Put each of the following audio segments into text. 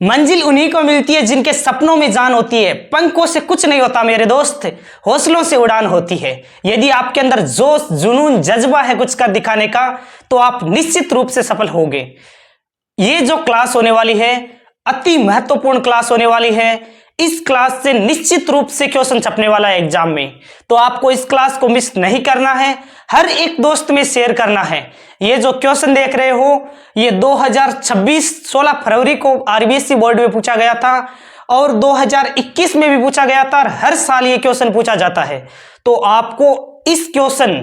मंजिल उन्हीं को मिलती है जिनके सपनों में जान होती है। पंखों से कुछ नहीं होता मेरे दोस्त, हौसलों से उड़ान होती है। यदि आपके अंदर जोश, जुनून, जज्बा है कुछ कर दिखाने का, तो आप निश्चित रूप से सफल होंगे। ये जो क्लास होने वाली है अति महत्वपूर्ण क्लास होने वाली है। इस क्लास से निश्चित रूप से क्वेश्चन छपने वाला है एग्जाम में, तो आपको इस क्लास को मिस नहीं करना है, हर एक दोस्त में शेयर करना है। ये जो क्वेश्चन देख रहे हो ये 2026 16 फरवरी को आरबीएसई बोर्ड में पूछा गया था और 2021 में भी पूछा गया था और हर साल ये क्वेश्चन पूछा जाता है। तो आपको इस क्वेश्चन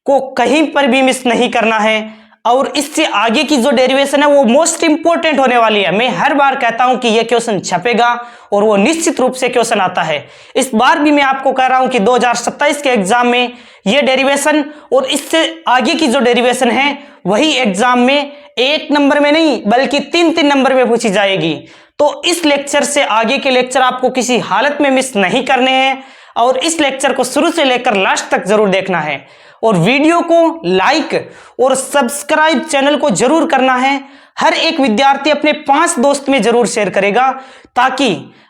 को कहीं पर भी मिस नहीं करना है और इससे आगे की जो डेरिवेशन है वो मोस्ट इंपोर्टेंट होने वाली है। मैं हर बार कहता हूं कि ये क्वेश्चन छपेगा और वो निश्चित रूप से क्वेश्चन आता है। इस बार भी मैं आपको कह रहा हूं कि 2027 के एग्जाम में ये डेरिवेशन और इससे आगे की जो डेरिवेशन है वही एग्जाम में 1 नंबर में नहीं बल्कि 3-3 नंबर में पूछी जाएगी। तो इस लेक्चर से आगे के लेक्चर आपको किसी हालत में मिस नहीं करने हैं और इस लेक्चर को शुरू से लेकर लास्ट तक जरूर देखना है और वीडियो को लाइक और सब्सक्राइब चैनल को जरूर करना है। हर एक विद्यार्थी अपने 5 दोस्त में जरूर शेयर करेगा ताकि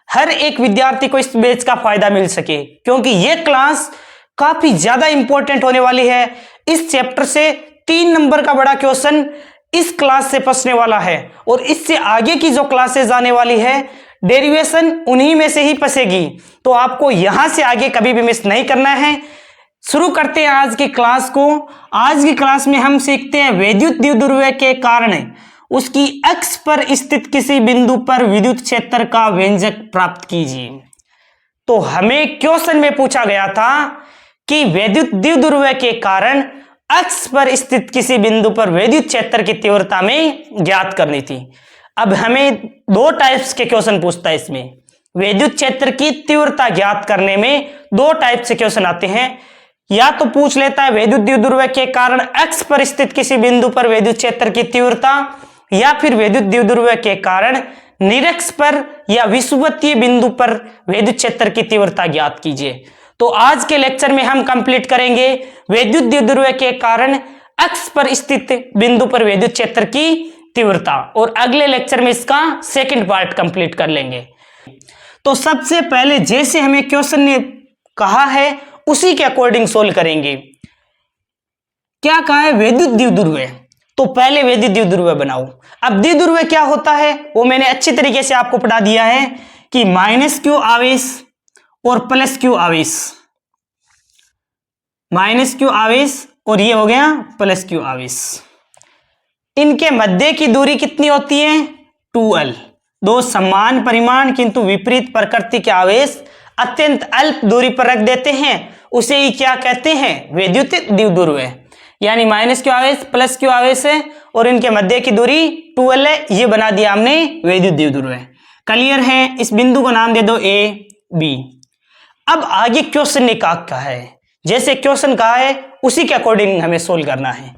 हर एक विद्यार्थी को इस बैच का फायदा मिल सके, क्योंकि यह क्लास काफी ज्यादा इंपॉर्टेंट होने वाली है। इस चैप्टर से 3 नंबर का बड़ा क्वेश्चन इस क्लास से फंसने वाला है और इससे आगे की जो क्लासेस आने वाली है डेरिवेशन उन्हीं में से ही फंसेगी। तो आपको यहां से आगे कभी भी मिस नहीं करना है। शुरू करते हैं आज की क्लास को। आज की क्लास में हम सीखते हैं वैद्युत द्विध्रुव के कारण उसकी अक्ष पर स्थित किसी बिंदु पर विद्युत क्षेत्र का व्यंजक प्राप्त कीजिए। तो हमें क्वेश्चन में पूछा गया था कि वैद्युत द्विध्रुव के कारण अक्ष पर स्थित किसी बिंदु पर विद्युत क्षेत्र की तीव्रता में ज्ञात करनी थी। अब हमें 2 टाइप्स के क्वेश्चन पूछता है इसमें। वैद्युत क्षेत्र की तीव्रता ज्ञात करने में 2 टाइप से क्वेश्चन आते हैं। या तो पूछ लेता है वैद्युत द्विध्रुव के कारण अक्ष पर स्थित किसी बिंदु पर विद्युत क्षेत्र की तीव्रता, या फिर वैद्युत द्विध्रुव के कारण निरक्ष पर या विषुवतीय बिंदु पर विद्युत क्षेत्र की तीव्रता ज्ञात कीजिए। तो आज के लेक्चर में हम कंप्लीट करेंगे वैद्युत द्विध्रुव के कारण अक्ष पर स्थित बिंदु पर विद्युत क्षेत्र की तीव्रता और अगले लेक्चर में इसका सेकंड पार्ट कंप्लीट कर लेंगे। तो सबसे पहले जैसे हमें क्वेश्चन ने कहा है उसी के अकॉर्डिंग सोल्व करेंगे। क्या कहा है? वैद्युत द्विध्रुव। तो पहले वैद्युत द्विध्रुव बनाओ। अब द्विध्रुव क्या होता है वो मैंने अच्छी तरीके से आपको पढ़ा दिया है कि -q आवेश और +q आवेश, -q आवेश और ये हो गया +q आवेश। इनके मध्य की दूरी कितनी होती है? 2l। 2 समान परिमाण किंतु विपरीत प्रकृति के आवेश अत्यंत अल्प दूरी पर रख देते हैं, उसे ही क्या कहते हैं? वैद्युत द्विध्रुव। यानी -q आवेश +q आवेश है और इनके मध्य की दूरी 2l है। ये बना दिया हमने वैद्युत द्विध्रुव। क्लियर है? इस बिंदु को नाम दे दो A, B। अब आगे क्वेश्चन ने कहा है, जैसे क्वेश्चन कहा है उसी के अकॉर्डिंग हमें सोल्व करना है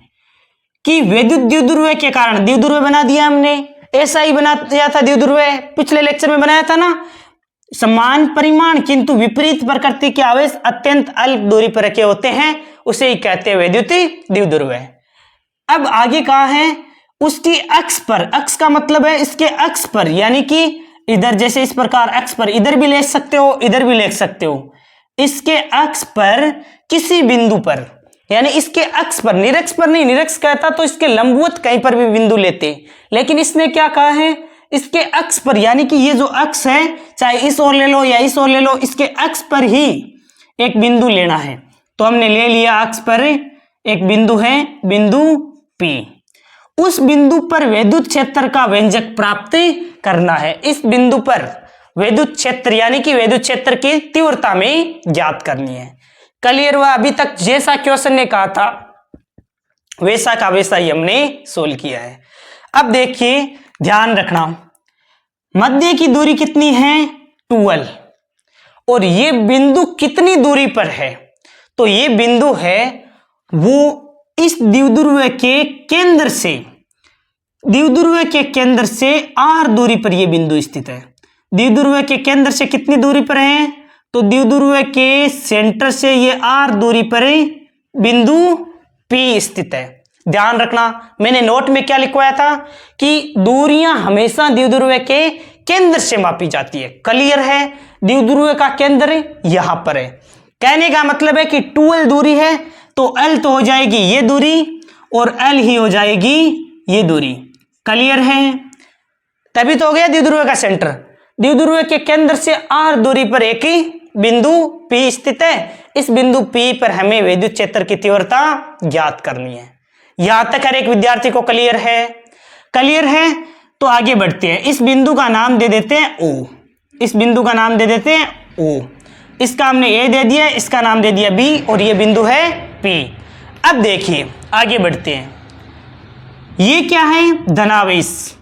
कि वैद्युत द्विध्रुव के कारण द्विध्रुव बना दिया हमने। ऐसा ही बना दिया था द्विध्रुव, पिछले लेक्चर में बनाया था ना। समान परिमाण किंतु विपरीत प्रकृति के आवेश अत्यंत अल्प दूरी पर रखे होते हैं, उसे ही कहते हैं वैद्युत द्विध्रुव। अब आगे कहा है उसकी अक्ष पर, अक्ष का मतलब है इसके अक्ष पर, यानी कि इधर जैसे इस प्रकार अक्ष पर, इधर भी ले सकते हो इधर भी ले सकते हो। इसके अक्ष पर किसी बिंदु पर, यानी इसके अक्ष पर, निरक्ष पर नहीं, निरक्ष कहता तो इसके लंबवत कहीं पर भी बिंदु लेते, लेकिन इसने क्या कहा है इसके अक्ष पर, यानी कि ये जो अक्ष है चाहे इस ओर ले लो या इस ओर ले लो, इसके अक्ष पर ही एक बिंदु लेना है। तो हमने ले लिया अक्ष पर एक बिंदु है, बिंदु P। उस बिंदु पर विद्युत क्षेत्र का व्यंजक प्राप्त करना है। इस बिंदु पर विद्युत क्षेत्र यानी कि विद्युत क्षेत्र की तीव्रता में ज्ञात करनी है। क्लियर हुआ? अभी तक जैसा क्वेश्चन ने कहा था वैसा का वैसा ही हमने सोल्व किया है। अब देखिए ध्यान रखना, मध्य की दूरी कितनी है? 2l। और ये बिंदु कितनी दूरी पर है? तो ये बिंदु है वो इस द्विध्रुव के केंद्र से, द्विध्रुव के केंद्र से r दूरी पर ये बिंदु स्थित है। द्विध्रुव के केंद्र से कितनी दूरी पर है? तो द्विध्रुव के सेंटर से ये r दूरी पर बिंदु P स्थित है। ध्यान रखना, मैंने नोट में क्या लिखवाया था कि दूरियां हमेशा द्विध्रुव के केंद्र से मापी जाती है। क्लियर है? द्विध्रुव का केंद्र यहां पर है। कहने का मतलब है कि 2l दूरी है तो l तो हो जाएगी ये दूरी और l ही हो जाएगी ये दूरी। क्लियर है? तभी तो हो गया द्विध्रुव का सेंटर। द्विध्रुव के केंद्र से r दूरी पर एक ही बिंदु P स्थित है। इस बिंदु P पर हमें विद्युत क्षेत्र की तीव्रता ज्ञात करनी है। यहां तक हर एक विद्यार्थी को क्लियर है? क्लियर है तो आगे बढ़ते हैं। इस बिंदु का नाम दे देते हैं O। इस बिंदु का नाम दे देते हैं O। इसका हमने A दे दिया, इसका नाम दे दिया B और ये बिंदु है P। अब देखिए आगे बढ़ते हैं। ये क्या है? धनावेश।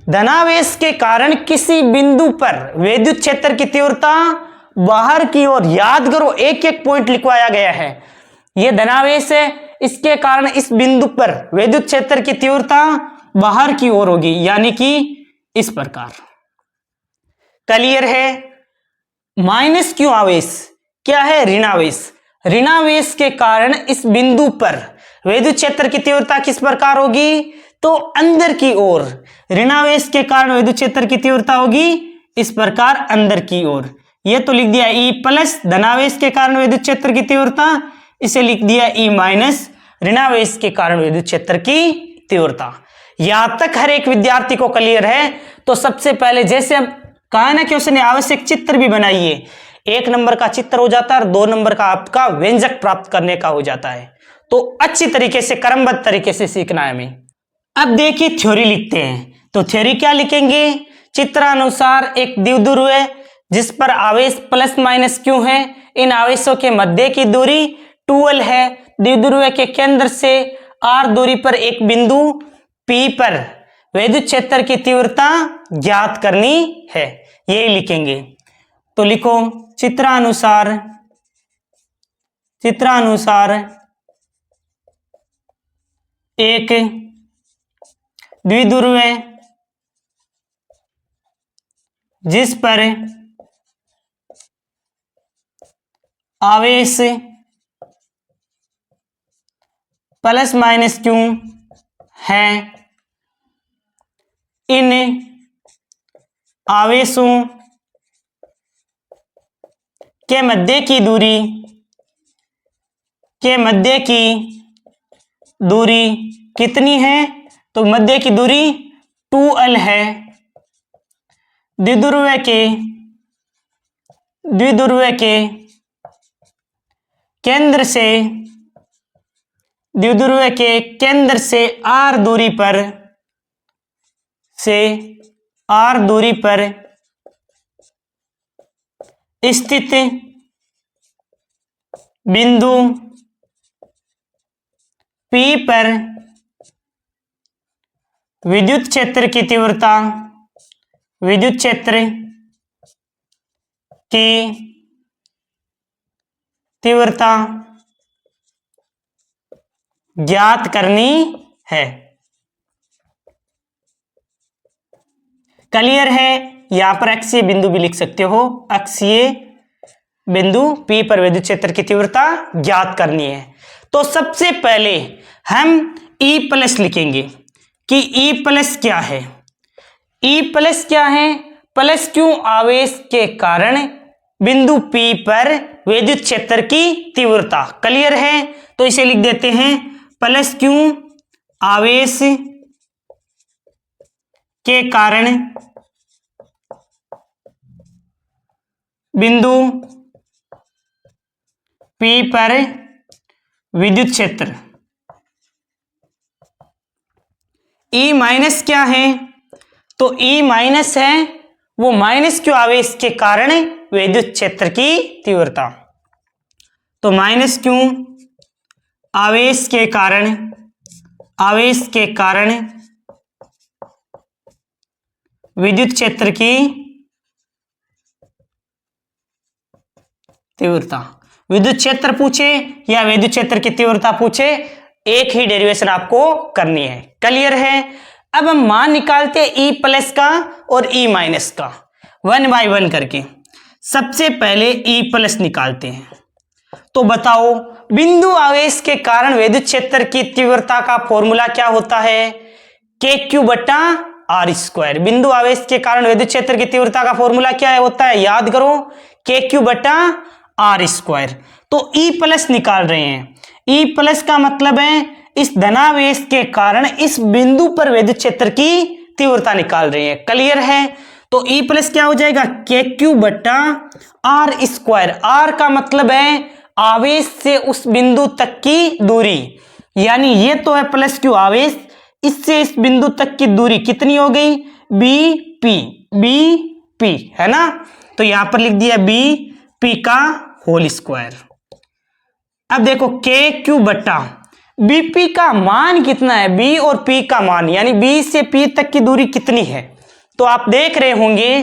धनावेश के कारण किसी बिंदु पर विद्युत क्षेत्र की तीव्रता बाहर की ओर, याद करो एक एक पॉइंट लिखवाया गया है। यह धनावेश है, इसके कारण इस बिंदु पर विद्युत क्षेत्र की तीव्रता बाहर की ओर होगी, यानी कि इस प्रकार। क्लियर है? माइनस क्यू आवेश क्या है? ऋणावेश। ऋणावेश के कारण इस बिंदु पर विद्युत क्षेत्र की तीव्रता किस प्रकार होगी? तो अंदर की ओर। ऋणावेश के कारण विद्युत क्षेत्र की तीव्रता होगी इस प्रकार अंदर की ओर। ये तो लिख दिया E प्लस धनावेश के कारण विद्युत क्षेत्र की तीव्रता, इसे लिख दिया E माइनस ऋणावेश के कारण विद्युत क्षेत्र की तीव्रता। यहां तक हर एक विद्यार्थी को क्लियर है? तो सबसे पहले जैसे हम कहा ना कि उसने आवश्यक चित्र भी बनाइए, 1 नंबर का चित्र हो जाता है और 2 नंबर का आपका व्यंजक प्राप्त करने का हो जाता है। तो अच्छी तरीके से क्रमबद्ध तरीके से सीखना है हमें। अब देखिए थ्योरी लिखते हैं। तो थ्योरी क्या लिखेंगे? चित्रानुसार एक द्विध्रुव है जिस पर आवेश प्लस माइनस क्यू है। इन आवेशों के मध्य की दूरी 2l है। द्विध्रुव के केंद्र से r दूरी पर एक बिंदु P पर विद्युत क्षेत्र की तीव्रता ज्ञात करनी है, यही लिखेंगे। तो लिखो चित्रानुसार एक द्विध्रुव है जिस पर आवेश प्लस माइनस क्यू है। इन आवेशों के मध्य की दूरी कितनी है? तो मध्य की दूरी 2l है। द्विध्रुव के केंद्र से r दूरी पर स्थित बिंदु P पर विद्युत क्षेत्र की तीव्रता ज्ञात करनी है। क्लियर है? यहां पर अक्षीय बिंदु भी लिख सकते हो। अक्षीय बिंदु P पर विद्युत क्षेत्र की तीव्रता ज्ञात करनी है। तो सबसे पहले हम E प्लस लिखेंगे कि E प्लस क्या है? E प्लस क्या है? प्लस क्यू आवेश के कारण बिंदु P पर विद्युत क्षेत्र की तीव्रता। क्लियर है? तो इसे लिख देते हैं प्लस क्यू आवेश के कारण बिंदु P पर विद्युत क्षेत्र। E माइनस क्या है? तो E माइनस है वो माइनस क्यू आवेश के कारण विद्युत क्षेत्र की तीव्रता। तो माइनस क्यू आवेश के कारण विद्युत क्षेत्र की तीव्रता। विद्युत क्षेत्र पूछे या विद्युत क्षेत्र की तीव्रता पूछे, एक ही डेरिवेशन आपको करनी है। क्लियर है? अब हम मान निकालते हैं E प्लस का और E माइनस का 1 बाय 1 करके। सबसे पहले E प्लस निकालते हैं। तो बताओ बिंदु आवेश के कारण विद्युत क्षेत्र की तीव्रता का फॉर्मूला क्या होता है? KQ बटा आर स्क्वायर। बिंदु आवेश के कारण विद्युत क्षेत्र की तीव्रता का फॉर्मूला क्या है होता है, याद करो, के क्यू बटा आर स्क्वायर। तो ई प्लस निकाल रहे हैं, ई प्लस का मतलब है इस धनावेश के कारण इस बिंदु पर विद्युत क्षेत्र की तीव्रता निकाल रहे हैं। क्लियर है? तो ई प्लस क्या हो जाएगा, के क्यू बटा आर स्क्वायर। आर का मतलब है आवेश से उस बिंदु तक की दूरी, यानी ये तो है प्लस क्यू आवेश, इससे इस बिंदु तक की दूरी कितनी हो गई, बी पी है ना। तो यहां पर लिख दिया बी पी का होल स्क्वायर। अब देखो के क्यू बटा बीपी का मान कितना है, बी और पी का मान, यानी बी से पी तक की दूरी कितनी है। तो आप देख रहे होंगे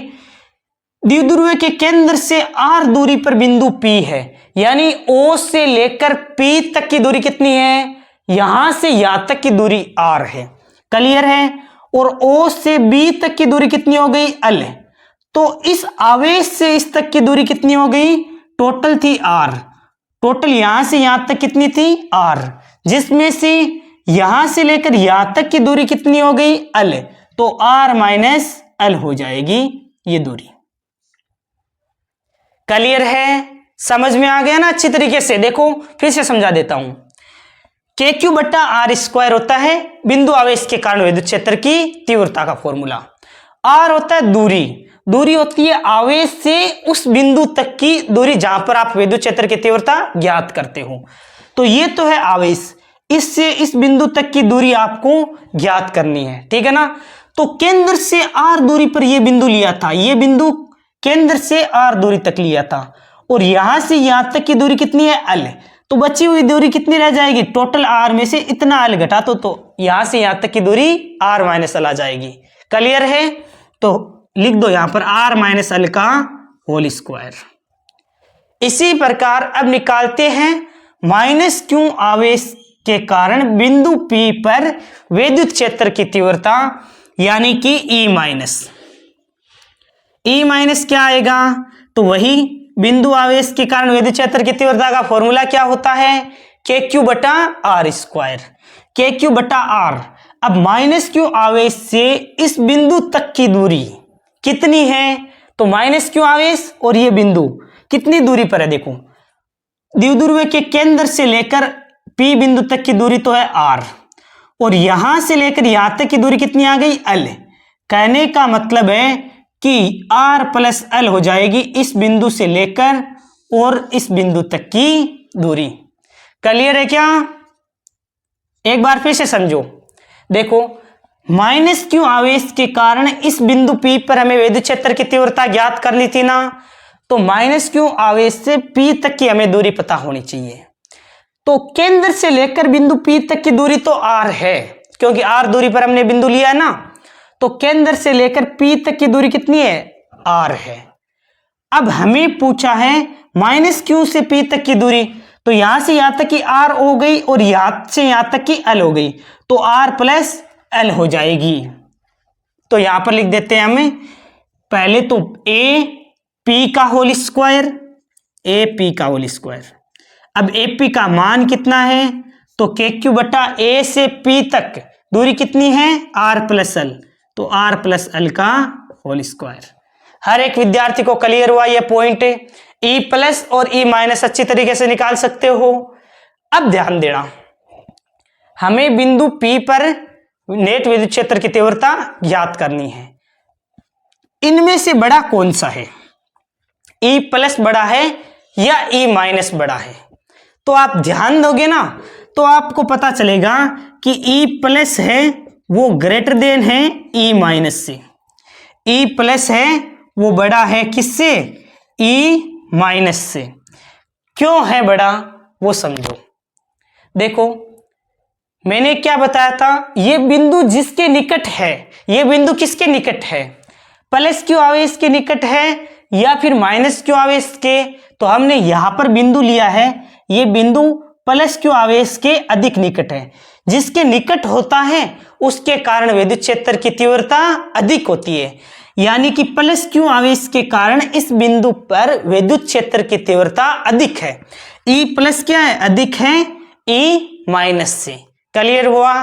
द्विध्रुव के केंद्र से आर दूरी पर बिंदु पी है, यानी ओ से लेकर पी तक की दूरी कितनी है, यहां से यहां तक की दूरी आर है। क्लियर है? और ओ से बी तक की दूरी कितनी हो गई, एल। तो इस आवेश से इस तक की दूरी कितनी हो गई, टोटल थी आर, टोटल यहां से यहां तक कितनी थी, आर, जिसमें से यहां से लेकर यहां तक की दूरी कितनी हो गई, एल। तो आर माइनस एल हो जाएगी ये दूरी। क्लियर है? समझ में आ गया ना अच्छी तरीके से? देखो फिर से समझा देता हूं। के क्यू बटा आर स्क्वायर होता है बिंदु आवेश के कारण विद्युत क्षेत्र की तीव्रता का फॉर्मूला। आर होता है दूरी, दूरी होती है आवेश से उस बिंदु तक की दूरी जहां पर आप विद्युत क्षेत्र की तीव्रता ज्ञात करते हो। तो ये तो है आवेश, इससे इस बिंदु तक की दूरी आपको ज्ञात करनी है, ठीक है ना। तो केंद्र से आर दूरी पर यह बिंदु लिया था, यह बिंदु केंद्र से आर दूरी तक लिया था, और यहां से यहां तक की दूरी कितनी है, एल। तो बची हुई दूरी कितनी रह जाएगी, टोटल आर में से इतना एल घटा तो यहां से यहां तक की दूरी आर माइनस एल आ जाएगी। क्लियर है? तो लिख दो यहां पर आर माइनस एल का होल स्क्वायर। इसी प्रकार अब निकालते हैं माइनस क्यू आवेश के कारण बिंदु पी पर विद्युत क्षेत्र की तीव्रता, यानी कि ई माइनस। ई माइनस क्या आएगा, तो वही बिंदु आवेश के कारण विद्युत क्षेत्र की तीव्रता का फॉर्मूला क्या होता है, के क्यू बटा आर स्क्वायर, के क्यू बटा आर। अब माइनस क्यू आवेश से इस बिंदु तक की दूरी कितनी है, तो माइनस क्यू आवेश और ये बिंदु कितनी दूरी पर है, देखो द्विध्रुव के केंद्र से लेकर पी बिंदु तक की दूरी तो है आर, और यहां से लेकर यहां तक की दूरी कितनी आ गई, एल। कहने का मतलब है कि आर प्लस एल हो जाएगी इस बिंदु से लेकर और इस बिंदु तक की दूरी। क्लियर है क्या? एक बार फिर से समझो। देखो माइनस क्यू आवेश के कारण इस बिंदु पी पर हमें विद्युत क्षेत्र की तीव्रता ज्ञात करनी थी ना, तो माइनस क्यू आवेश से पी तक की हमें दूरी पता होनी चाहिए। तो केंद्र से लेकर बिंदु पी तक की दूरी तो आर है, क्योंकि आर दूरी पर हमने बिंदु लिया है ना, तो केंद्र से लेकर पी तक की दूरी कितनी है, आर है। अब हमें पूछा है माइनस क्यू से पी तक की दूरी, तो यहां से यहां तक की आर हो गई और यहां से यहां तक की एल हो गई, तो आर प्लस एल हो जाएगी। तो यहां पर लिख देते हैं हमें पहले तो ए पी का होल स्क्वायर, ए पी का होल स्क्वायर। अब ए पी का मान कितना है, तो के क्यू बटा ए से पी तक दूरी कितनी है, आर प्लस एल, तो आर प्लस एल का होल स्क्वायर। हर एक विद्यार्थी को क्लियर हुआ यह पॉइंट, ई प्लस और ई माइनस अच्छी तरीके से निकाल सकते हो। अब ध्यान देना, हमें बिंदु पी पर नेट विद्युत क्षेत्र की तीव्रता ज्ञात करनी है। इनमें से बड़ा कौन सा है, ई प्लस बड़ा है या ई माइनस बड़ा है? तो आप ध्यान दोगे ना तो आपको पता चलेगा कि ई प्लस है वो ग्रेटर देन है ई माइनस से, ई प्लस है वो बड़ा है किससे, ई माइनस से। क्यों है बड़ा वो समझो। देखो मैंने क्या बताया था, ये बिंदु जिसके निकट है, ये बिंदु किसके निकट है, प्लस क्यू आवेश के निकट है या फिर माइनस क्यू आवेश के। तो हमने यहां पर बिंदु लिया है, ये बिंदु प्लस क्यू आवेश के अधिक निकट है। जिसके निकट होता है उसके कारण विद्युत क्षेत्र की तीव्रता अधिक होती है, यानी कि प्लस क्यू आवेश के कारण इस बिंदु पर विद्युत क्षेत्र की तीव्रता अधिक है। ई प्लस क्या है, अधिक है ई माइनस से। क्लियर हुआ?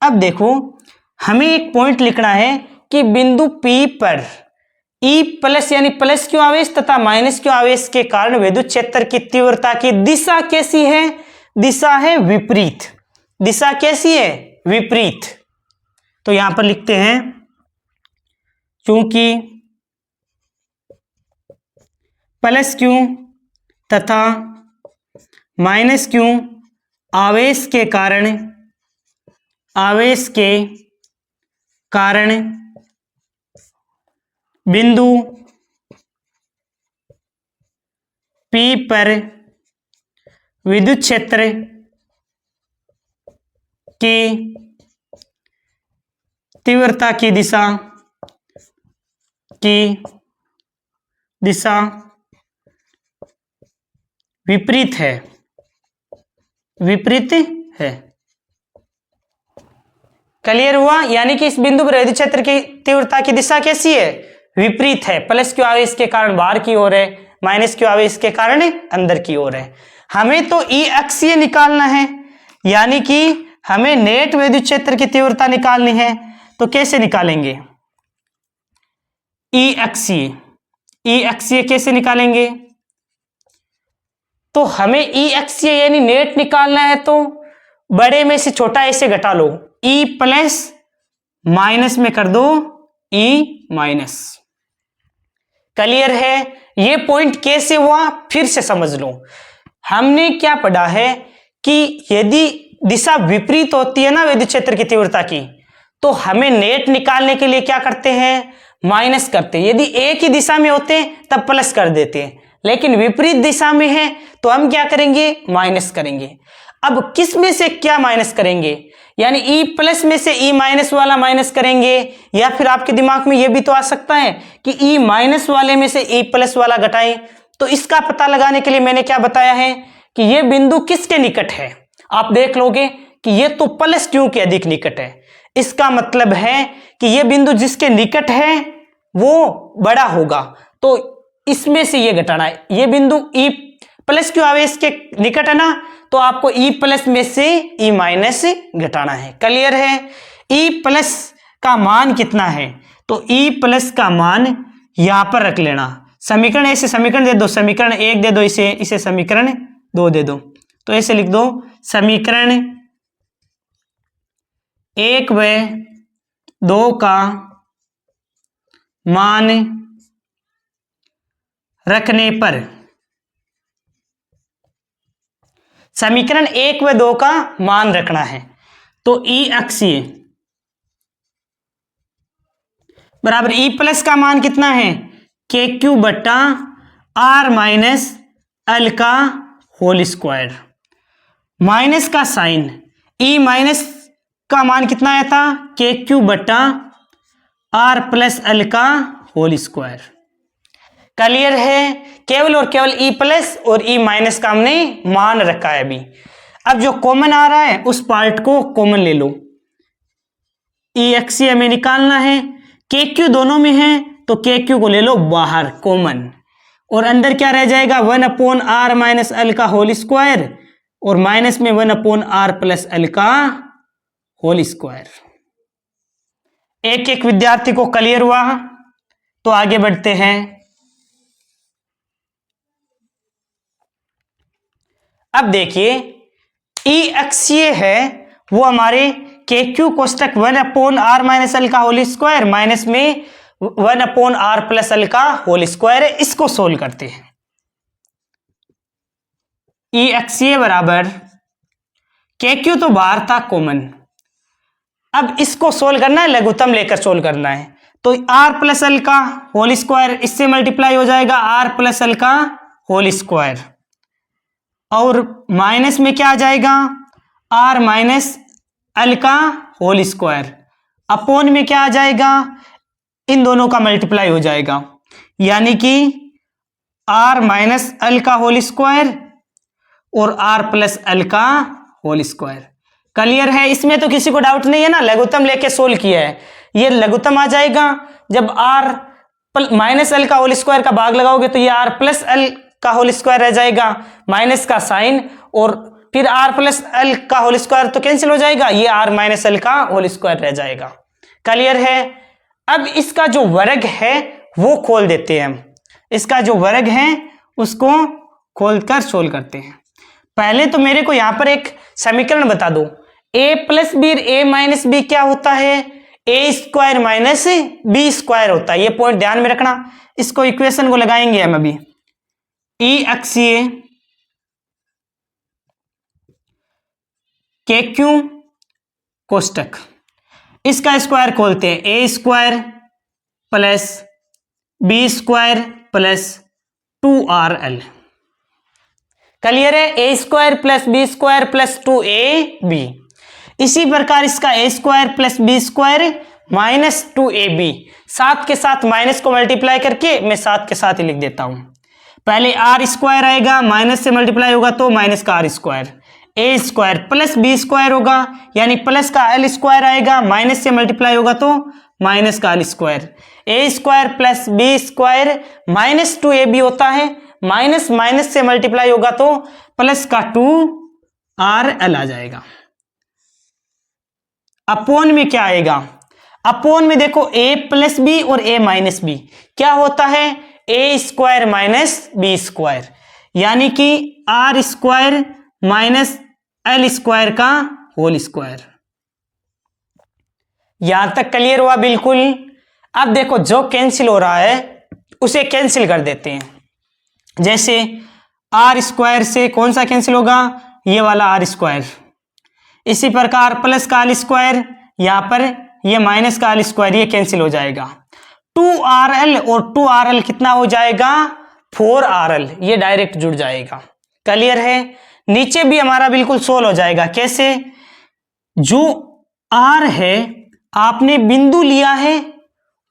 अब देखो हमें एक पॉइंट लिखना है कि बिंदु P पर E प्लस यानी प्लस क्यू आवेश तथा माइनस क्यू आवेश के कारण विद्युत क्षेत्र की तीव्रता की दिशा कैसी है? दिशा है विपरीत। दिशा कैसी है? विपरीत। तो यहां पर लिखते हैं चूंकि प्लस क्यू तथा माइनस क्यू आवेश के कारण बिंदु P पर विद्युत क्षेत्र की तीव्रता की दिशा विपरीत है। क्लियर हुआ? यानी कि इस बिंदु पर विद्युत क्षेत्र की तीव्रता की दिशा कैसी है? विपरीत है। प्लस क्यू आवेश के कारण बाहर की ओर है, माइनस क्यू आवेश के कारण अंदर की ओर है। हमें तो ई अक्षीय निकालना है, यानी कि हमें नेट विद्युत क्षेत्र की तीव्रता निकालनी है। तो कैसे निकालेंगे? ई अक्षीय कैसे निकालेंगे? तो हमें ई अक्षीय यानी नेट निकालना है, तो बड़े में से छोटा ऐसे घटा लो, ई प्लस माइनस में कर दो ई माइनस। क्लियर है? ये पॉइंट कैसे हुआ फिर से समझ लो। हमने क्या पढ़ा है कि यदि दिशा विपरीत होती है ना विद्युत क्षेत्र की तीव्रता की, तो हमें नेट निकालने के लिए क्या करते हैं? माइनस करते हैं। यदि एक ही दिशा में होते हैं तब प्लस कर देते हैं, लेकिन विपरीत दिशा में है तो हम क्या करेंगे? माइनस करेंगे। अब किस में से क्या माइनस करेंगे? यानी ई प्लस में से ई माइनस वाला माइनस करेंगे, या फिर आपके दिमाग में यह भी तो आ सकता है कि ई माइनस वाले में से ई प्लस वाला घटाएं। तो इसका पता लगाने के लिए मैंने क्या बताया है कि यह बिंदु किसके निकट है? आप देख लोगे कि यह तो प्लस क्यू के अधिक निकट है। इसका मतलब है कि यह बिंदु जिसके निकट है वो बड़ा होगा, तो इसमें से यह घटाना है। यह बिंदु ई प्लस क्यू आवेश के निकट है ना, तो आपको ई प्लस में से ई माइनस घटाना है। क्लियर है? ई प्लस का मान कितना है? तो ई प्लस का मान यहां पर रख लेना। समीकरण ऐसे समीकरण दे दो, समीकरण 1 दे दो, इसे समीकरण 2 दे दो। तो ऐसे लिख दो, समीकरण 1 व 2 का मान रखने पर, समीकरण 1 व 2 का मान रखना है। तो ई अक्षीय बराबर ई प्लस का मान कितना है? के क्यू बट्टा आर माइनस एल का होल स्क्वायर। माइनस का साइन, ई माइनस का मान कितना आया था? के क्यू बट्टा आर प्लस एल का होल स्क्वायर। क्लियर है? केवल और केवल ई प्लस और ई माइनस का हमने मान रखा है अभी। अब जो कॉमन आ रहा है उस पार्ट को कॉमन ले लो। ई अक्षीय हमें निकालना है, के क्यू दोनों में है तो के क्यू को ले लो बाहर कॉमन, और अंदर क्या रह जाएगा? 1/r माइनस एल का होल स्क्वायर, और माइनस में 1/r प्लस एल का होल स्क्वायर। एक एक विद्यार्थी को क्लियर हुआ? तो आगे बढ़ते हैं। अब देखिए, ई अक्षीय है वो हमारे के क्यू कोष्टक 1/r माइनस एल का होल स्क्वायर माइनस में 1/r प्लस एल का होल स्क्वायर है। इसको सोल्व करते हैं। ई अक्षीय बराबर के क्यू तो बाहर था कॉमन, अब इसको सोल्व करना है, लघुत्तम लेकर सोल्व करना है। तो r प्लस एल का होल स्क्वायर इससे मल्टीप्लाई हो जाएगा r प्लस एल का होल स्क्वायर, और माइनस में क्या आ जाएगा? r माइनस एल का होल स्क्वायर, अपोन में क्या आ जाएगा? इन दोनों का मल्टीप्लाई हो जाएगा, यानी कि r माइनस एल का होल स्क्वायर और r प्लस एल का होल स्क्वायर। क्लियर है? इसमें तो किसी को डाउट नहीं है ना, लघुत्तम लेके सोल्व किया है। ये लघुत्तम आ जाएगा, जब r माइनस एल का होल स्क्वायर का भाग लगाओगे तो ये r प्लस एल का होल स्क्वायर रह जाएगा, माइनस का साइन, और फिर r प्लस एल का होल स्क्वायर तो कैंसिल हो जाएगा, ये r माइनस एल का होल स्क्वायर रह जाएगा। क्लियर है। अब इसका जो वर्ग है वो खोल देते हैं हम, इसका जो वर्ग है उसको खोलकर सोल्व करते हैं। पहले तो मेरे को यहां पर एक समीकरण बता दो, a plus b a minus b क्या होता है, ए स्क्वायर माइनस बी स्क्वायर होता है। ये पॉइंट ध्यान में रखना। इसको इक्वेशन को लगाएंगे हम अभी, ई अक्षीय के क्यू कोष्टक, इसका स्क्वायर खोलते हैं, A square plus B square plus 2RL। Clear है, ए square plus B square plus 2AB। इसी प्रकार इसका A square plus B square minus 2AB, साथ के साथ माइनस को मल्टीप्लाई करके मैं साथ के साथ ही लिख देता हूं। पहले आर स्क्वायर आएगा, माइनस से मल्टीप्लाई होगा तो माइनस का R square, A square plus B square होगा यानी प्लस का एल स्क्वायर आएगा, माइनस से मल्टीप्लाई होगा तो माइनस का L square, A square plus B square minus 2AB होता है, माइनस माइनस से मल्टीप्लाई होगा तो प्लस का 2RL आ जाएगा। अपोन में क्या आएगा, अपोन में देखो a प्लस बी और a माइनस बी क्या होता है, ए स्क्वायर माइनस बी स्क्वायर, यानी कि r square minus l square का होल स्क्वायर। यहां तक क्लियर हुआ बिल्कुल। अब देखो जो कैंसिल हो रहा है उसे कैंसिल कर देते हैं। जैसे आर स्क्वायर से कौन सा कैंसिल होगा, ये वाला आर स्क्वायर। इसी प्रकार प्लस का एल स्क्वायर, यहां पर ये माइनस का एल स्क्वायर, ये कैंसिल हो जाएगा। 2RL और 2RL कितना हो जाएगा, 4RL, ये डायरेक्ट जुड़ जाएगा। क्लियर है। नीचे भी हमारा बिल्कुल सोल्व हो जाएगा। कैसे, जो R है आपने बिंदु लिया है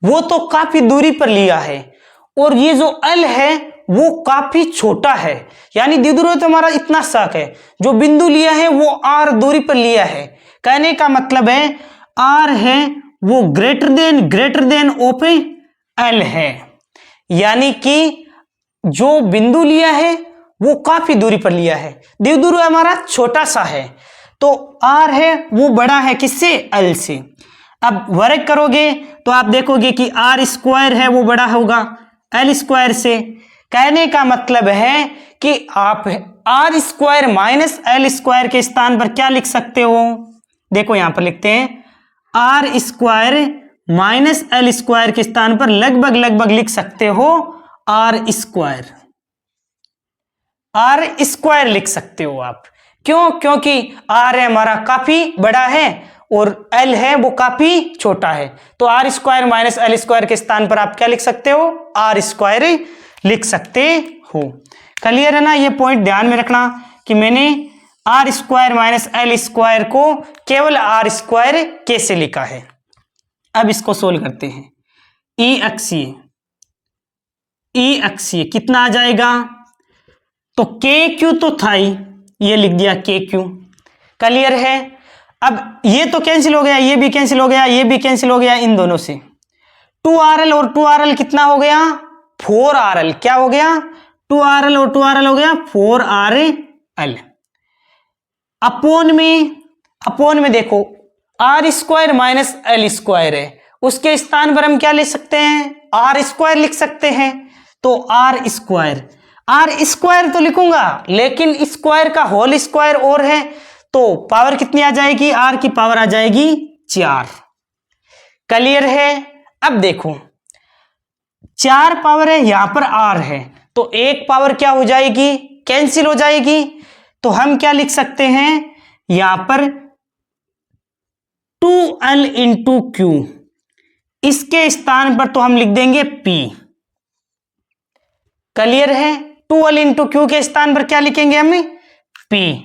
वो तो काफी दूरी पर लिया है, और ये जो L है वो काफी छोटा है, यानी द्विध्रुव तो हमारा इतना साक है, जो बिंदु लिया है वो R दूरी पर लिया है। कहने का मतलब है R है वो ग्रेटर देन ऑफ L है, यानी कि जो बिंदु लिया है वो काफी दूरी पर लिया है, द्विध्रुव हमारा छोटा सा है, तो R है वो बड़ा है किससे, L से। अब वर्ग करोगे तो आप देखोगे कि R स्क्वायर है वो बड़ा होगा L स्क्वायर से। कहने का मतलब है कि आप R square minus L square के स्थान पर क्या लिख सकते हो, देखो यहां पर लिखते हैं R square minus L square के स्थान पर लगभग लिख सकते हो R स्क्वायर लिख सकते हो आप। क्यों, क्योंकि R है हमारा काफी बड़ा है और L है वो काफी छोटा है, तो R square minus L square के स्थान पर आप क्या लिख सकते हो, R स्क्वायर लिख सकते हो। क्लियर है ना। ये पॉइंट ध्यान में रखना कि मैंने R square minus L square को केवल R स्क्वायर कैसे लिखा है। अब इसको सोल्व करते हैं। ई अक्षीय कितना आ जाएगा, तो के क्यू तो था ही, ये लिख दिया के क्यू। क्लियर है। अब ये तो कैंसिल हो गया, ये भी कैंसिल हो गया, ये भी कैंसिल हो गया इन दोनों से। 2RL और 2RL कितना हो गया, 4RL। क्या हो गया, 2RL और 2RL हो गया 4RL। अपोन में देखो R square minus L square है, उसके स्थान पर हम क्या लिख सकते हैं, R स्क्वायर लिख सकते हैं। तो R स्क्वायर तो लिखूंगा, लेकिन स्क्वायर का होल स्क्वायर और है, तो पावर कितनी आ जाएगी, R की पावर आ जाएगी 4। क्लियर है। अब देखो 4 पावर है, यहां पर R है, तो एक पावर क्या हो जाएगी, कैंसिल हो जाएगी। तो हम क्या लिख सकते हैं, यहां पर 2L इंटू क्यू, इसके स्थान पर तो हम लिख देंगे P। क्लियर है। 2L इंटू क्यू के स्थान पर क्या लिखेंगे हम, P,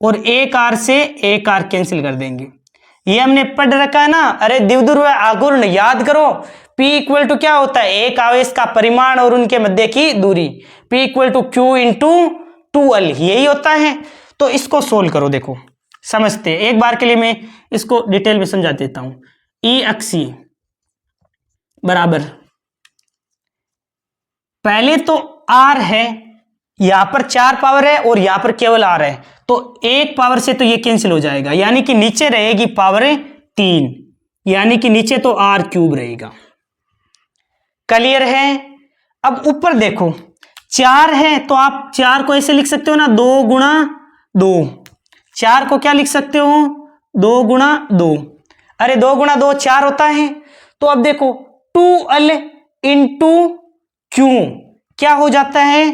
और एक R से एक R कैंसिल कर देंगे। ये हमने पढ़ रखा है ना, अरे द्विध्रुव आघूर्ण याद करो। P इक्वल टू क्या होता है, एक आवेश का परिमाण और उनके मध्य की दूरी। P equal to q into 2L, यही होता है। तो इसको सोल्व करो, देखो समझते, एक बार के लिए मैं इसको डिटेल में समझा देता हूं। ई अक्षीय बराबर, पहले तो R है, यहां पर 4 पावर है और यहां पर केवल R है, तो एक पावर से तो ये कैंसिल हो जाएगा, यानी कि नीचे रहेगी पावर 3। यानी कि नीचे तो आर क्यूब रहेगा। क्लियर है। अब ऊपर देखो 4 है तो आप 4 को ऐसे लिख सकते हो ना, 2 गुणा 2। 4 को क्या लिख सकते हो, 2 गुणा 2। अरे 2 गुणा 2 4 होता है। तो अब देखो 2l इंटू क्यू क्या हो जाता है,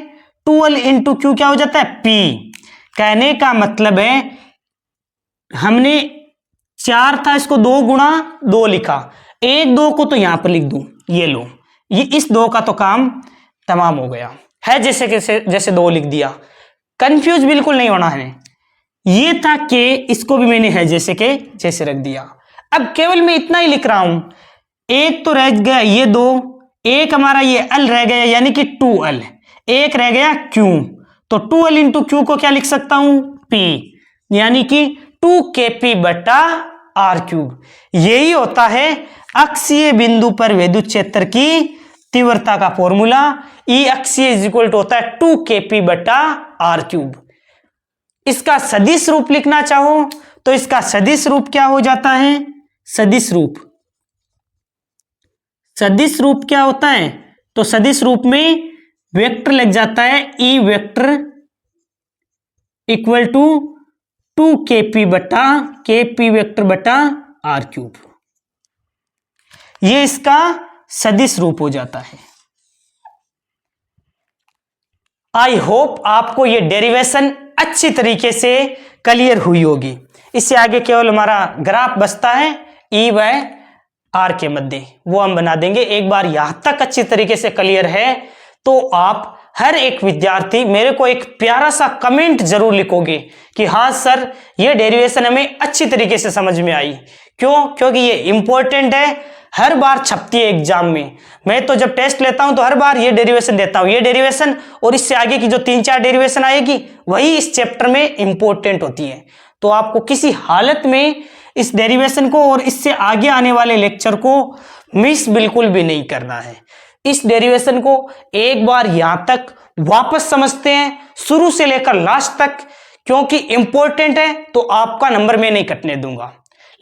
2l इंटू क्यू क्या हो जाता है, p। कहने का मतलब है हमने 4 था, इसको 2 गुणा 2 लिखा, 1 2 को तो यहां पर लिख दूं, ये लो, ये इस 2 का तो काम तमाम हो गया है। जैसे 2 लिख दिया, कंफ्यूज बिल्कुल नहीं होना है। ये था कि इसको भी मैंने है जैसे के जैसे रख दिया। अब केवल मैं इतना ही लिख रहा हूं, एक तो रह गया ये 2, एक हमारा ये l रह गया यानी कि 2l, एक रह गया q। तो 2l इंटू क्यू को क्या लिख सकता हूं, p, यानी कि 2kp बटा r क्यूब। यही होता है अक्षीय बिंदु पर विद्युत क्षेत्र की तीव्रता का फॉर्मूला। ई अक्षीय इज इक्वल टू होता है 2kp बटा r क्यूब। इसका सदिश रूप लिखना चाहो तो इसका सदिश रूप क्या हो जाता है, सदिश रूप क्या होता है, तो सदिश रूप में वेक्टर लग जाता है, E vector equal to 2kp बटा kp वेक्टर बटा r क्यूब। ये इसका सदिश रूप हो जाता है। आई होप आपको ये डेरिवेशन अच्छी तरीके से क्लियर हुई होगी। इससे आगे केवल हमारा ग्राफ बचता है ई व आर के मध्य, वो हम बना देंगे। एक बार यहां तक अच्छी तरीके से क्लियर है तो आप हर एक विद्यार्थी मेरे को एक प्यारा सा कमेंट जरूर लिखोगे कि हाँ सर ये डेरिवेशन हमें अच्छी तरीके से समझ में आई। क्यों, क्योंकि ये इंपॉर्टेंट है, हर बार छपती है एग्जाम में। मैं तो जब टेस्ट लेता हूं तो हर बार ये डेरिवेशन देता हूं, ये डेरिवेशन और इससे आगे की जो 3-4 डेरिवेशन आएगी वही इस चैप्टर में इंपॉर्टेंट होती है। तो आपको किसी हालत में इस डेरिवेशन को और इससे आगे आने वाले लेक्चर को मिस बिल्कुल भी नहीं करना है। इस डेरिवेशन को एक बार यहां तक वापस समझते हैं शुरू से लेकर लास्ट तक, क्योंकि इंपॉर्टेंट है तो आपका नंबर मैं नहीं कटने दूंगा,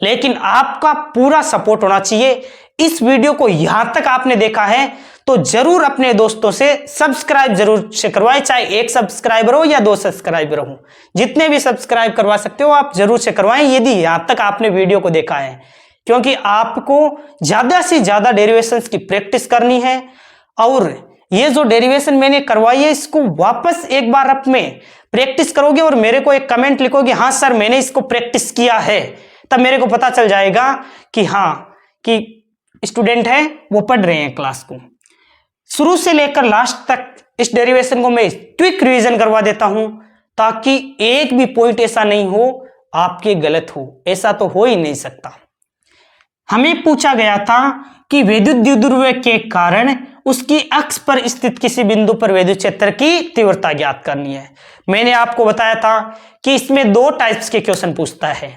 लेकिन आपका पूरा सपोर्ट होना चाहिए। इस वीडियो को यहां तक आपने देखा है तो जरूर अपने दोस्तों से सब्सक्राइब जरूर से करवाएं, चाहे 1 सब्सक्राइबर हो या 2 सब्सक्राइबर हो, जितने भी सब्सक्राइब करवा सकते हो आप जरूर से करवाएं यदि यहां तक आपने वीडियो को देखा है, क्योंकि आपको ज्यादा से ज्यादा डेरिवेशंस की प्रैक्टिस करनी है। और ये जो डेरिवेशन मैंने करवाई है इसको वापस एक बार आप में प्रैक्टिस करोगे और मेरे को एक कमेंट लिखोगे हाँ सर मैंने इसको प्रैक्टिस किया है, तब मेरे को पता चल जाएगा कि हाँ कि स्टूडेंट है वो पढ़ रहे हैं क्लास को। शुरू से लेकर लास्ट तक इस डेरिवेशन को मैं क्विक रिवीजन करवा देता हूं ताकि एक भी पॉइंट ऐसा नहीं हो आपके गलत हो, ऐसा तो हो ही नहीं सकता। हमें पूछा गया था कि विद्युत द्विध्रुव के कारण उसकी अक्ष पर स्थित किसी बिंदु पर विद्युत क्षेत्र की तीव्रता ज्ञात करनी है। मैंने आपको बताया था कि इसमें 2 टाइप्स के क्वेश्चन पूछता है,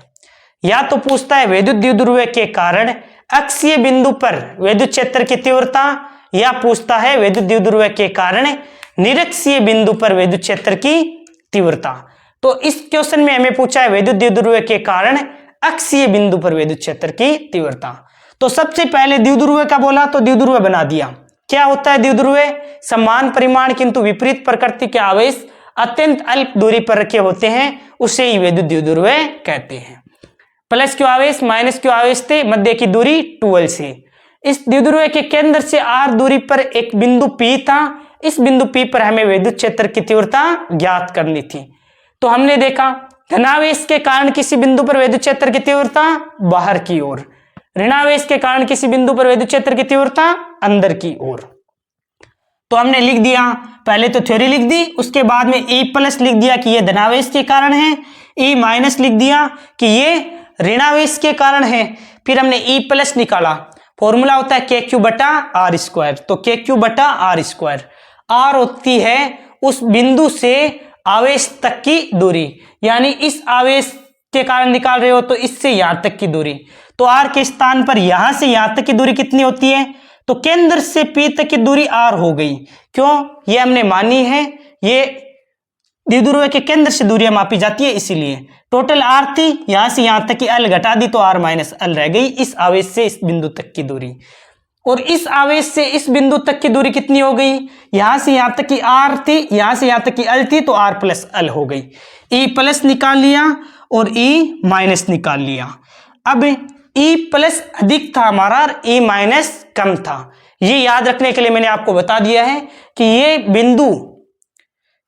या तो पूछता है विद्युत द्विध्रुव के कारण अक्षीय बिंदु पर विद्युत क्षेत्र की तीव्रता, या पूछता है विद्युत द्विध्रुव के कारण निरक्षीय बिंदु पर विद्युत क्षेत्र की तीव्रता। तो इस क्वेश्चन में हमें पूछा है विद्युत द्विध्रुव के कारण अक्षीय बिंदु पर विद्युत क्षेत्र की तीव्रता। तो सबसे पहले द्विध्रुव का बोला तो द्विध्रुव बना दिया। क्या होता है द्विध्रुव, समान परिमाण किंतु विपरीत प्रकृति के आवेश अत्यंत अल्प दूरी पर रखे होते हैं, उसे ही विद्युत द्विध्रुव कहते हैं। प्लस क्यू आवेश माइनस क्यू आवेश थे, मध्य की दूरी 2l से। इस द्विध्रुव के केंद्र से r दूरी पर एक बिंदु P था, इस बिंदु P पर हमें विद्युत क्षेत्र की तीव्रता ज्ञात करनी थी। तो हमने देखा धनावेश के कारण किसी बिंदु पर विद्युत क्षेत्र की तीव्रता बाहर की ओर, ऋणावेश के कारण किसी बिंदु पर विद्युत क्षेत्र की तीव्रता अंदर की ओर। तो हमने लिख दिया, पहले तो थ्योरी लिख दी, उसके बाद में E प्लस लिख दिया कि ये धनावेश के कारण है, E माइनस लिख दिया कि ये ऋणावेश के कारण है। फिर हमने E प्लस निकाला, फॉर्मूला होता है के क्यू बटा आर स्क्वायर। तो के क्यू बटा आर स्क्वायर, आर होती है उस बिंदु से आवेश तक की दूरी, यानी इस आवेश के कारण निकाल रहे हो तो इससे यहां तक की दूरी। तो आर के स्थान पर यहां से यहां तक की दूरी कितनी होती है, तो केंद्र से पी तक की दूरी आर हो गई। क्यों, ये हमने मानी है, ये द्विध्रुव के केंद्र से दूरियां मापी जाती है, इसीलिए टोटल r थी, यहां से यहां तक की l घटा दी तो r माइनस l रह गई इस आवेश से इस बिंदु तक की दूरी। और इस आवेश से इस बिंदु तक की दूरी कितनी हो गई, यहां से यहां तक की r थी, यहां से यहां तक की l थी, तो r प्लस l हो गई। e प्लस निकाल लिया और e माइनस निकाल लिया। अब e प्लस अधिक था हमारा और e माइनस कम था। ये याद रखने के लिए मैंने आपको बता दिया है कि ये बिंदु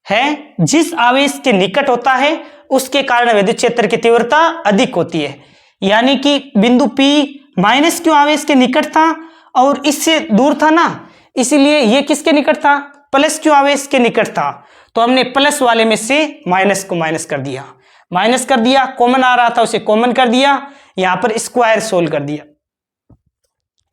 है जिस आवेश के निकट होता है उसके कारण विद्युत क्षेत्र की तीव्रता अधिक होती है। यानी कि बिंदु P माइनस क्यों आवेश के निकट था और इससे दूर था ना, इसीलिए ये किसके निकट था, प्लस क्यों आवेश के निकट था, तो हमने प्लस वाले में से माइनस को माइनस कर दिया, कॉमन आ रहा था उसे कॉमन कर दिया, यहां पर स्क्वायर सोल्व कर दिया,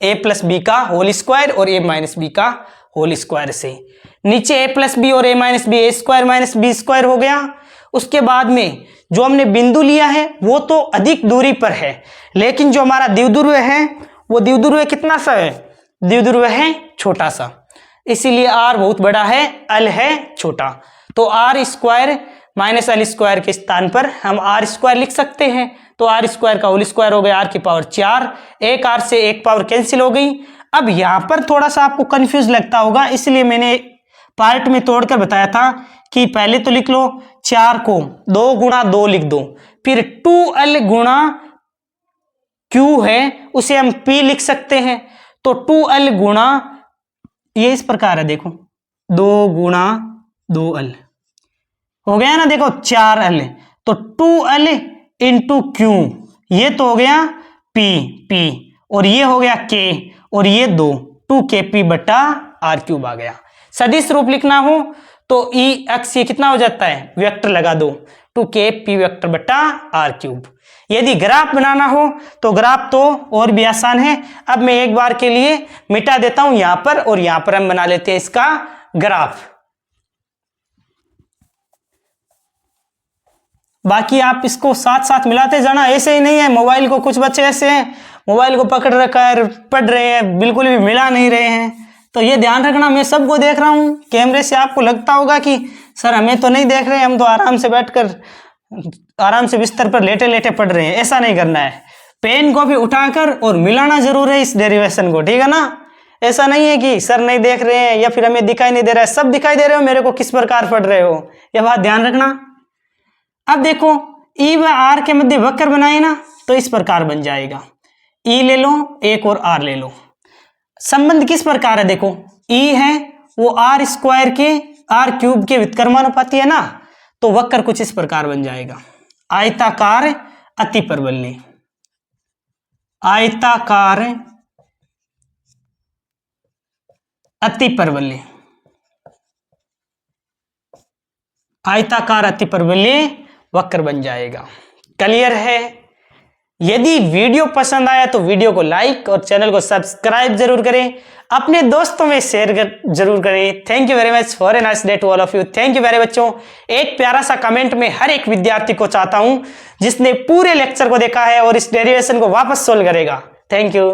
a प्लस बी का होल स्क्वायर और a माइनस बी का होल स्क्वायर से। नीचे a प्लस बी और a minus b, a square minus b square हो गया। उसके बाद में जो हमने बिंदु लिया है वो तो अधिक दूरी पर है, लेकिन जो हमारा द्विध्रुव है वो द्विध्रुव कितना सा है, द्विध्रुव है छोटा सा, इसीलिए r बहुत बड़ा है, l है छोटा। तो r square minus l square के स्थान पर हम r स्क्वायर लिख सकते हैं, तो r स्क्वायर का होल स्क्वायर हो गया r की पावर 4, एक r से एक पावर कैंसिल हो गई। अब यहां पर थोड़ा सा आपको कंफ्यूज लगता होगा, इसलिए मैंने पार्ट में तोड़कर बताया था कि पहले तो लिख लो 4 को 2 गुणा 2 लिख दो, फिर 2l गुणा q है उसे हम p लिख सकते हैं, तो 2l गुणा, ये इस प्रकार है देखो 2 गुणा 2l हो गया ना, देखो 4l, तो 2l इंटू q, ये तो हो गया p और ये हो गया k और ये 2kp बटा r क्यूब आ गया। सदिश रूप लिखना हो तो e x ये कितना हो जाता है, वेक्टर लगा दो 2kp वेक्टर बटा r क्यूब। यदि ग्राफ बनाना हो तो ग्राफ तो और भी आसान है, अब मैं एक बार के लिए मिटा देता हूं यहां पर और यहां पर हम बना लेते हैं इसका ग्राफ। बाकी आप इसको साथ साथ मिलाते जाना, ऐसे ही नहीं है मोबाइल को, कुछ बच्चे ऐसे हैं मोबाइल को पकड़ रखा है पढ़ रहे हैं, बिल्कुल भी मिला नहीं रहे हैं, तो ये ध्यान रखना। मैं सबको देख रहा हूँ कैमरे से, आपको लगता होगा कि सर हमें तो नहीं देख रहे, हम तो आराम से बैठकर आराम से बिस्तर पर लेटे लेटे पढ़ रहे हैं, ऐसा नहीं करना है। पेन को भी उठाकर और मिलाना जरूर है इस डेरिवेशन को, ठीक है ना। ऐसा नहीं है कि सर नहीं देख रहे हैं या फिर हमें दिखाई नहीं दे रहा है, सब दिखाई दे रहे हो, मेरे को किस प्रकार पढ़ रहे हो, यह बात ध्यान रखना। अब देखो E व R के मध्य वक्र बनाए ना, तो इस प्रकार बन जाएगा, E ले लो एक और R ले लो। संबंध किस प्रकार है, देखो E है वो R स्क्वायर के R क्यूब के व्युत्क्रमानुपाती है ना, तो वक्र कुछ इस प्रकार बन जाएगा, आयताकार अतिपरवलय, आयताकार अतिपरवलय, आयताकार अतिपरवलय वक्र बन जाएगा। क्लियर है। यदि वीडियो पसंद आया तो वीडियो को लाइक और चैनल को सब्सक्राइब जरूर करें, अपने दोस्तों में शेयर जरूर करें। Thank you very much, for a nice day to all of you. Thank you very बच्चों। एक प्यारा सा कमेंट में हर एक विद्यार्थी को चाहता हूं जिसने पूरे लेक्चर को देखा है और इस डेरिवेशन को वापस सोल्व करेगा। Thank you.